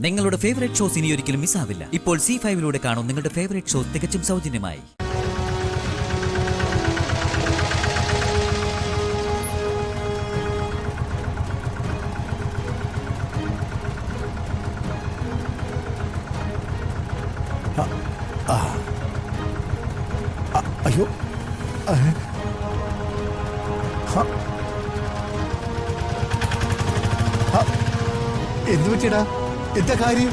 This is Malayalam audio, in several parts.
നിങ്ങളുടെ ഫേവറേറ്റ് ഷോസ് ഇനി ഒരിക്കലും മിസ്സാവില്ല. ഇപ്പോൾ C5 കാണും നിങ്ങളുടെ ഫേവറേറ്റ് ഷോസ് തികച്ചും സൗജന്യമായി. അയ്യോ, എന്തു പറ്റിയടാ? എന്താ കാര്യം?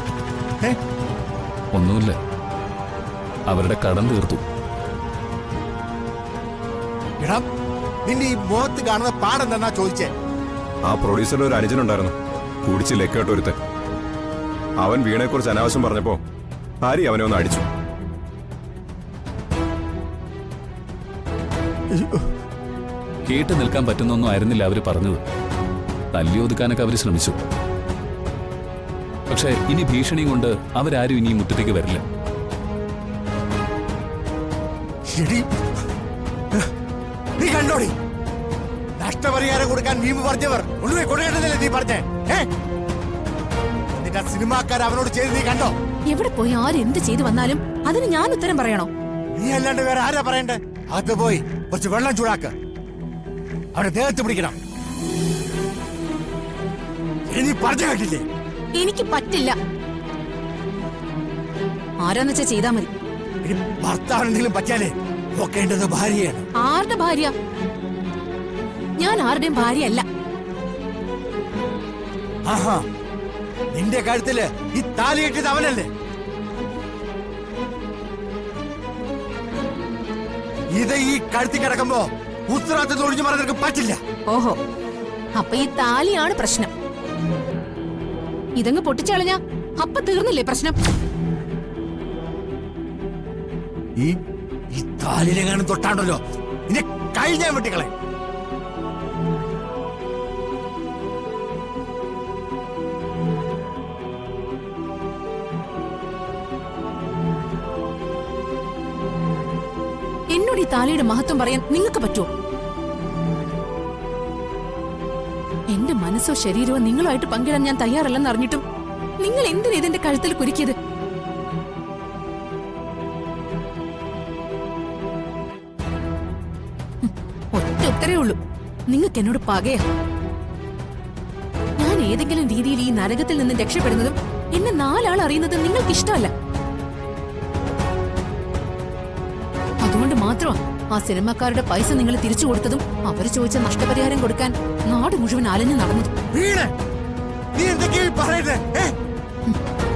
ഒന്നുമില്ല, അവരുടെ കടം തീർത്തു. എടാ, നിന്റെ ഈ മുഖത്ത് കാണുന്ന പാടെന്താ ചോദിച്ചേ? ആ പ്രൊഡ്യൂസറിൽ ഒരു അനുജനുണ്ടായിരുന്നു, കുടിച്ച് ലെക്കേട്ടൊരുത്തൻ. അവൻ വീണയെക്കുറിച്ച് അനാവശ്യം പറഞ്ഞപ്പോ ആരി അവനെ ഒന്ന് അടിച്ചു. കേട്ട് നിൽക്കാൻ പറ്റുന്നൊന്നും ആയിരുന്നില്ല അവര് പറഞ്ഞത്. തല്ലി ഒതുക്കാനൊക്കെ അവര് ശ്രമിച്ചു. പക്ഷെ ഇനി ഭീഷണിയും കൊണ്ട് അവരാരും ഇനി മുറ്റത്തേക്ക് വരില്ല. നീ കണ്ടോടി, നഷ്ടപരിഹാരം കൊടുക്കാൻ ഭീമ പറഞ്ഞവർ ഒന്നുമേ കൊടുക്കേണ്ടതല്ലേ നീ പറഞ്ഞേ? എന്നിട്ട് ആ സിനിമാക്കാർ അവനോട് ചെയ്ത് നീ കണ്ടോ? എവിടെ പോയി ആരെന്ത് ചെയ്തു വന്നാലും അതിന് ഞാൻ ഉത്തരം പറയണോ? നീ അല്ലാണ്ട് വേറെ ആരാ പറയണ്ടേ? അത് പോയി കുറച്ച് വെള്ളം ചൂടാക്ക്, അവനെ ദേഹത്ത് പിടിക്കണം. നീ പറഞ്ഞു കേട്ടില്ലേ? എനിക്ക് പറ്റില്ല. ആരാന്ന് വെച്ചാ ചെയ്താ മതി. ഭർത്താവിനെന്തെങ്കിലും പറ്റിയാലേ നോക്കേണ്ടത് ഭാര്യയാണ്. ആരുടെ ഭാര്യ? ഞാൻ ആരുടെയും ഭാര്യയല്ല. ആഹാ, നിന്റെ കഴുത്തില് ഈ താലി കെട്ടിയത് അവനല്ലേ? ഇത് ഈ കഴുത്തി കിടക്കുമ്പോ ഉത്തരവാദിത്തം ഒഴിഞ്ഞു മാറാൻ നിനക്ക് പറ്റില്ല. ഓഹോ, അപ്പൊ ഈ താലിയാണ് പ്രശ്നം. ഇതങ്ങ് പൊട്ടിച്ചളഞ്ഞ അപ്പൊ തീർന്നില്ലേ പ്രശ്നം? ഈ താലിനെങ്ങാനും തൊട്ടാണ്ടല്ലോ നിന്നെ കഴിഞ്ഞാൻ വെട്ടിക്കളെ. എന്നോട് ഈ താലിയുടെ മഹത്വം പറയാൻ നിങ്ങൾക്ക് പറ്റുമോ? എന്റെ മനസ്സോ ശരീരമോ നിങ്ങളുമായിട്ട് പങ്കിടാൻ ഞാൻ തയ്യാറല്ലെന്ന് അറിഞ്ഞിട്ടും നിങ്ങൾ എന്തിനാ ഇതിന്റെ കഴുത്തിൽ കുരുക്കിയത്? ഒറ്റ ഉത്തരേ ഉള്ളൂ, നിങ്ങൾക്ക് എന്നോട് പകയാ. ഞാൻ ഏതെങ്കിലും രീതിയിൽ ഈ നരകത്തിൽ നിന്ന് രക്ഷപ്പെടുന്നതും എന്നെ നാലാൾ അറിയുന്നതും നിങ്ങൾക്ക് ഇഷ്ടമല്ല. അതുകൊണ്ട് മാത്രമാ ആ സിനിമക്കാരുടെ പൈസ നിങ്ങൾ തിരിച്ചു കൊടുത്തതും അവർ ചോദിച്ച നഷ്ടപരിഹാരം കൊടുക്കാൻ നാട് മുഴുവൻ അലഞ്ഞു നടന്നതും.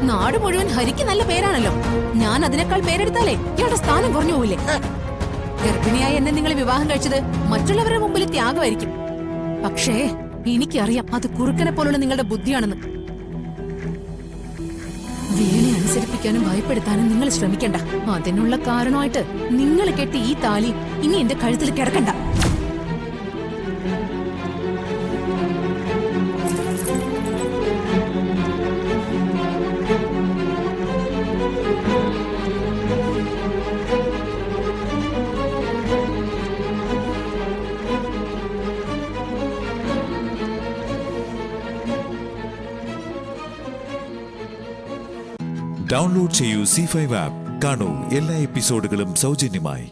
നാട് മുഴുവൻ ഹരിക്ക് നല്ല പേരാണല്ലോ. ഞാൻ അതിനേക്കാൾ പേരെടുത്താലേ ഇയാളുടെ സ്ഥാനം കുറഞ്ഞു പോവില്ലേ? ഗർഭിണിയായി എന്നെ നിങ്ങൾ വിവാഹം കഴിച്ചത് മറ്റുള്ളവരുടെ മുമ്പിൽ ത്യാഗമായിരിക്കും. പക്ഷേ എനിക്കറിയാം അത് കുറുക്കനെ പോലുള്ള നിങ്ങളുടെ ബുദ്ധിയാണെന്ന്. വീണെ അനുസരിപ്പിക്കാനും ഭയപ്പെടുത്താനും നിങ്ങൾ ശ്രമിക്കണ്ട. അതിനുള്ള കാരണമായിട്ട് നിങ്ങൾ കെട്ടി ഈ താലി ഇനി എന്റെ കഴുത്തിൽ കിടക്കണ്ട. ഡൗൺലോഡ് ചെയ്യൂ C5 ആപ്പ്. കാണൂ എല്ലാ എപ്പിസോഡുകളും സൗജന്യമായി.